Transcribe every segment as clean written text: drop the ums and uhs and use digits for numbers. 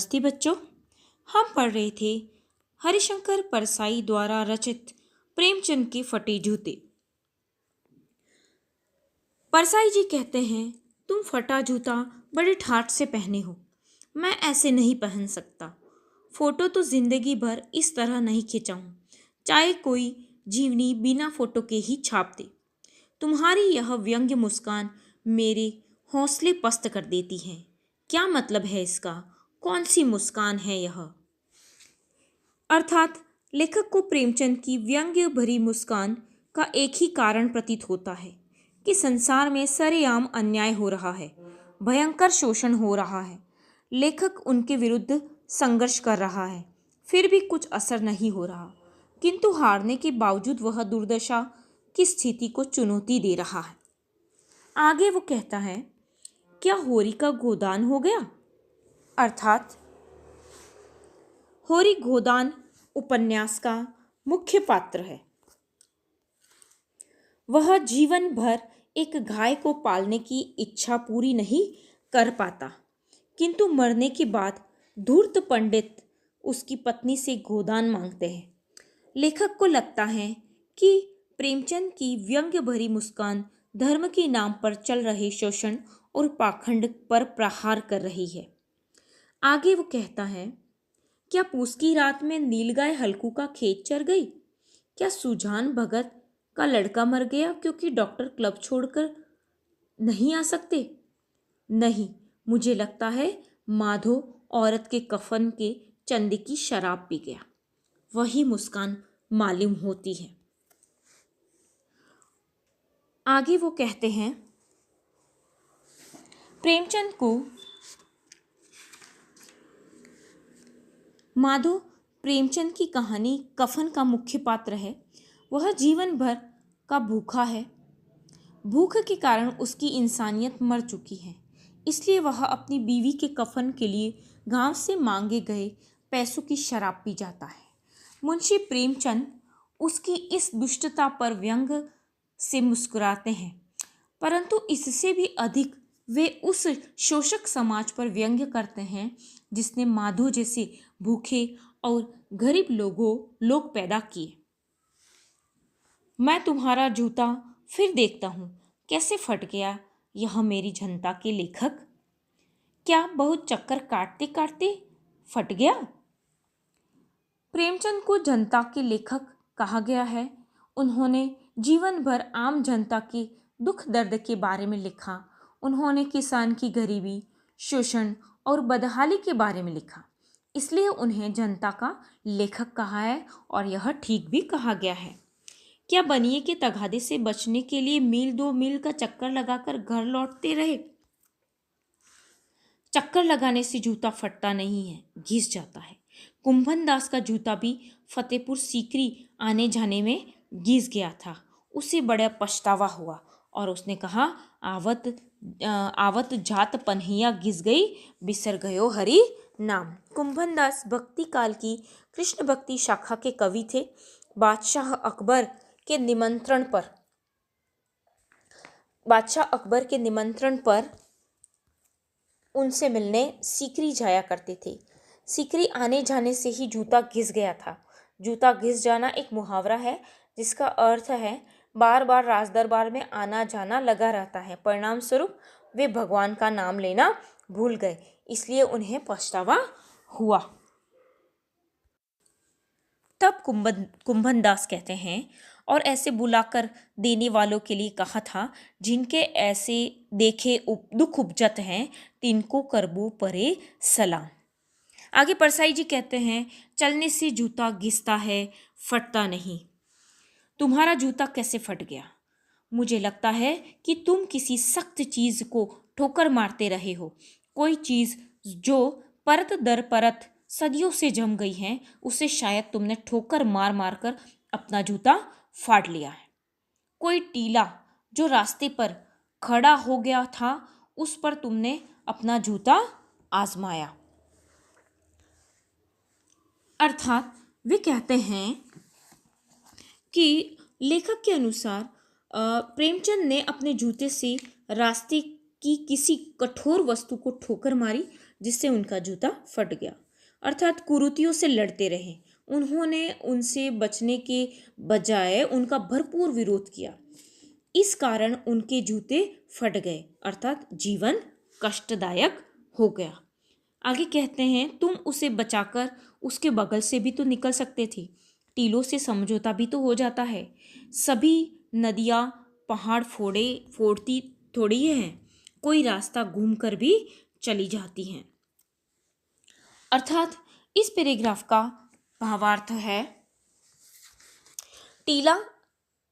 नमस्ते बच्चों। हम पढ़ रहे थे हरिशंकर परसाई द्वारा रचित प्रेमचंद के फटे जूते। परसाई जी कहते हैं, तुम फटा जूता बड़े ठाठ से पहने हो, मैं ऐसे नहीं पहन सकता। फोटो तो जिंदगी भर इस तरह नहीं खिंचाऊं, चाहे कोई जीवनी बिना फोटो के ही छाप दे। तुम्हारी यह व्यंग्य मुस्कान मेरे हौसले पस्त कर देती है। क्या मतलब है इसका? कौन सी मुस्कान है यह? अर्थात लेखक को प्रेमचंद की व्यंग्य भरी मुस्कान का एक ही कारण प्रतीत होता है कि संसार में सरेआम अन्याय हो रहा है, भयंकर शोषण हो रहा है। लेखक उनके विरुद्ध संघर्ष कर रहा है, फिर भी कुछ असर नहीं हो रहा, किंतु हारने के बावजूद वह दुर्दशा की स्थिति को चुनौती दे रहा है। आगे वो कहता है, क्या होरी का गोदान हो गया? अर्थात होरी गोदान उपन्यास का मुख्य पात्र है। वह जीवन भर एक गाय को पालने की इच्छा पूरी नहीं कर पाता, किंतु मरने के बाद धूर्त पंडित उसकी पत्नी से गोदान मांगते हैं। लेखक को लगता है कि प्रेमचंद की व्यंग्य भरी मुस्कान धर्म के नाम पर चल रहे शोषण और पाखंड पर प्रहार कर रही है। आगे वो कहता है, क्या पूस की रात में नीलगाय हल्कू का खेत चर गई? क्या सुजान भगत का लड़का मर गया क्योंकि डॉक्टर क्लब छोड़कर नहीं आ सकते? नहीं, मुझे लगता है माधो औरत के कफन के चंदे की शराब पी गया। वही मुस्कान मालूम होती है। आगे वो कहते हैं, प्रेमचंद को माधो प्रेमचंद की कहानी कफन का मुख्य पात्र है। वह जीवन भर का भूखा है। भूख के कारण उसकी इंसानियत मर चुकी है, इसलिए वह अपनी बीवी के कफन के लिए गांव से मांगे गए पैसों की शराब पी जाता है। मुंशी प्रेमचंद उसकी इस दुष्टता पर व्यंग से मुस्कुराते हैं, परंतु इससे भी अधिक वे उस शोषक समाज पर व्यंग्य करते हैं जिसने माधो जैसे भूखे और गरीब लोग पैदा किए। मैं तुम्हारा जूता फिर देखता हूँ कैसे फट गया यह मेरी जनता के लेखक। क्या बहुत चक्कर काटते काटते फट गया? प्रेमचंद को जनता के लेखक कहा गया है। उन्होंने जीवन भर आम जनता के दुख दर्द के बारे में लिखा। उन्होंने किसान की गरीबी, शोषण और बदहाली के बारे में लिखा, इसलिए उन्हें जनता का लेखक कहा है और यह ठीक भी कहा गया है। क्या बनिए के तगादे से बचने के लिए मील 2 मील का चक्कर लगाकर घर लौटते रहे? चक्कर लगाने से जूता फटता नहीं है, घिस जाता है। कुंभन दास का जूता भी फतेहपुर सीकरी आने जाने में घिस गया था। उसे बड़ा पछतावा हुआ और उसने कहा, आवत जात पन्हिया घिस गई, बिसर गयो हरि नाम। कुंभन दास भक्ति काल की कृष्ण भक्ति शाखा के कवि थे। बादशाह अकबर के निमंत्रण पर उनसे मिलने सीकरी जाया करते थे। सीकरी आने जाने से ही जूता घिस गया था। जूता घिस जाना एक मुहावरा है जिसका अर्थ है बार बार राजदरबार में आना जाना लगा रहता है। परिणाम स्वरूप वे भगवान का नाम लेना भूल गए, इसलिए उन्हें पछतावा हुआ। तब कुंभन दास कहते हैं, और ऐसे बुलाकर देने वालों के लिए कहा था, जिनके ऐसे देखे दुख उपजत हैं, तिनको करबो परे सलाम। आगे परसाई जी कहते हैं, चलने से जूता घिसता है, फटता नहीं। तुम्हारा जूता कैसे फट गया? मुझे लगता है कि तुम किसी सख्त चीज को ठोकर मारते रहे हो। कोई चीज जो परत दर परत सदियों से जम गई है, उसे शायद तुमने ठोकर मार मार कर अपना जूता फाड़ लिया है। कोई टीला जो रास्ते पर खड़ा हो गया था, उस पर तुमने अपना जूता आजमाया। अर्थात वे कहते हैं कि लेखक के अनुसार प्रेमचंद ने अपने जूते से रास्ते की किसी कठोर वस्तु को ठोकर मारी, जिससे उनका जूता फट गया। अर्थात कुरीतियों से लड़ते रहे, उन्होंने उनसे बचने के बजाय उनका भरपूर विरोध किया। इस कारण उनके जूते फट गए, अर्थात जीवन कष्टदायक हो गया। आगे कहते हैं, तुम उसे बचाकर उसके बगल से भी तो निकल सकते थे, टीलों से समझौता भी तो हो जाता है। सभी नदियाँ पहाड़ फोड़ती थोड़ी हैं, कोई रास्ता घूम कर भी चली जाती हैं। अर्थात इस पैराग्राफ का भावार्थ है, टीला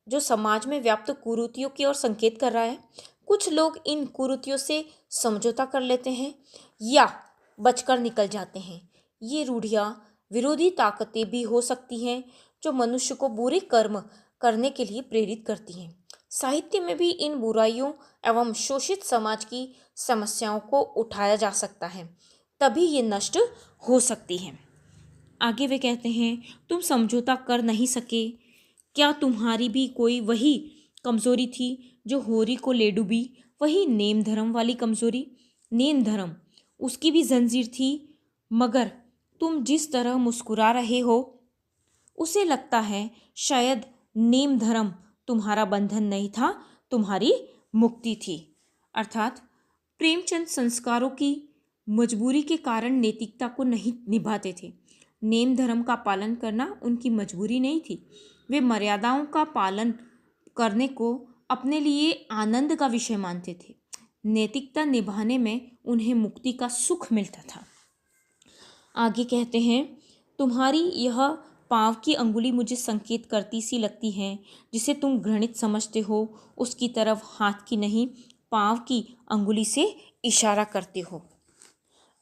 जो समाज में व्याप्त कुरीतियों की ओर संकेत कर रहा है। कुछ लोग इन कुरीतियों से समझौता कर लेते हैं या बचकर निकल जाते हैं। ये रूढ़ियाँ विरोधी ताकतें भी हो सकती हैं जो मनुष्य को बुरे कर्म करने के लिए प्रेरित करती हैं। साहित्य में भी इन बुराइयों एवं शोषित समाज की समस्याओं को उठाया जा सकता है, तभी ये नष्ट हो सकती हैं। आगे वे कहते हैं, तुम समझौता कर नहीं सके, क्या तुम्हारी भी कोई वही कमजोरी थी जो होरी को ले डूबी? वही नेम धर्म वाली कमजोरी। नेम धर्म उसकी भी जंजीर थी, मगर तुम जिस तरह मुस्कुरा रहे हो उसे लगता है शायद नेम धर्म तुम्हारा बंधन नहीं था, तुम्हारी मुक्ति थी। अर्थात प्रेमचंद संस्कारों की मजबूरी के कारण नैतिकता को नहीं निभाते थे। नेम धर्म का पालन करना उनकी मजबूरी नहीं थी, वे मर्यादाओं का पालन करने को अपने लिए आनंद का विषय मानते थे। नैतिकता निभाने में उन्हें मुक्ति का सुख मिलता था। आगे कहते हैं, तुम्हारी यह पाँव की अंगुली मुझे संकेत करती सी लगती है, जिसे तुम घृणित समझते हो उसकी तरफ हाथ की नहीं, पाँव की अंगुली से इशारा करते हो।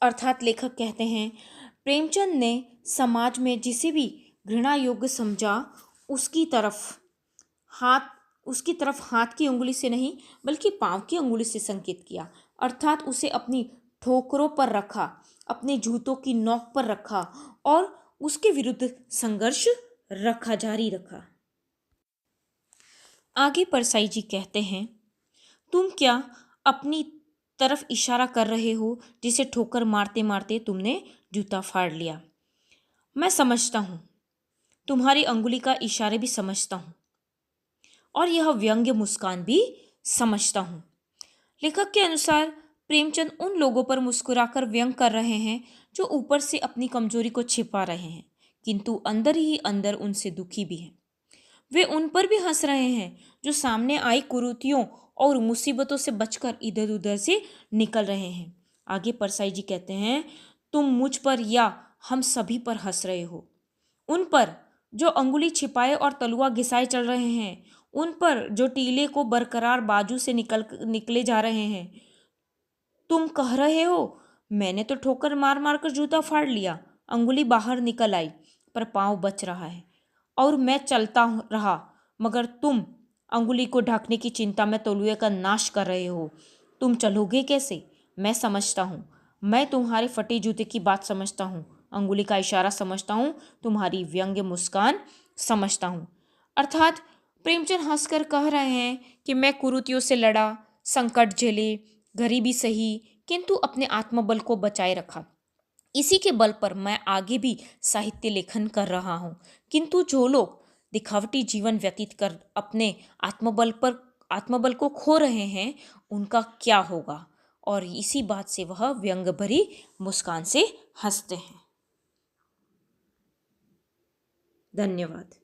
अर्थात लेखक कहते हैं, प्रेमचंद ने समाज में जिसे भी घृणा योग्य समझा उसकी तरफ हाथ की अंगुली से नहीं बल्कि पाँव की अंगुली से संकेत किया। अर्थात उसे अपनी ठोकरों पर रखा, अपने जूतों की नोक पर रखा और उसके विरुद्ध संघर्ष जारी रखा। आगे परसाई जी कहते हैं, तुम क्या अपनी तरफ इशारा कर रहे हो जिसे ठोकर मारते मारते तुमने जूता फाड़ लिया? मैं समझता हूँ, तुम्हारी अंगुली का इशारे भी समझता हूँ और यह व्यंग्य मुस्कान भी समझता हूँ। लेखक के अनुसार प्रेमचंद उन लोगों पर मुस्कुराकर व्यंग कर रहे हैं जो ऊपर से अपनी कमजोरी को छिपा रहे हैं, किंतु अंदर ही अंदर उनसे दुखी भी हैं। वे उन पर भी हंस रहे हैं जो सामने आई कुरीतियों और मुसीबतों से बचकर इधर उधर से निकल रहे हैं। आगे परसाई जी कहते हैं, तुम मुझ पर या हम सभी पर हंस रहे हो, उन पर जो अंगुली छिपाए और तलुआ घिसाए चल रहे हैं, उन पर जो टीले को बरकरार बाजू से निकले जा रहे हैं। तुम कह रहे हो मैंने तो ठोकर मार मार कर जूता फाड़ लिया, अंगुली बाहर निकल आई पर पाँव बच रहा है और मैं चलता रहा, मगर तुम अंगुली को ढकने की चिंता में तलुए का नाश कर रहे हो। तुम चलोगे कैसे? मैं समझता हूँ, मैं तुम्हारे फटे जूते की बात समझता हूँ, अंगुली का इशारा समझता हूँ, तुम्हारी व्यंग्य मुस्कान समझता हूँ। अर्थात प्रेमचंद हंसकर कह रहे हैं कि मैं कुरीतियों से लड़ा, संकट झेले, गरीबी सही, किंतु अपने आत्मबल को बचाए रखा। इसी के बल पर मैं आगे भी साहित्य लेखन कर रहा हूँ। किंतु जो लोग दिखावटी जीवन व्यतीत कर अपने आत्मबल को खो रहे हैं, उनका क्या होगा? और इसी बात से वह व्यंग भरी मुस्कान से हंसते हैं। धन्यवाद।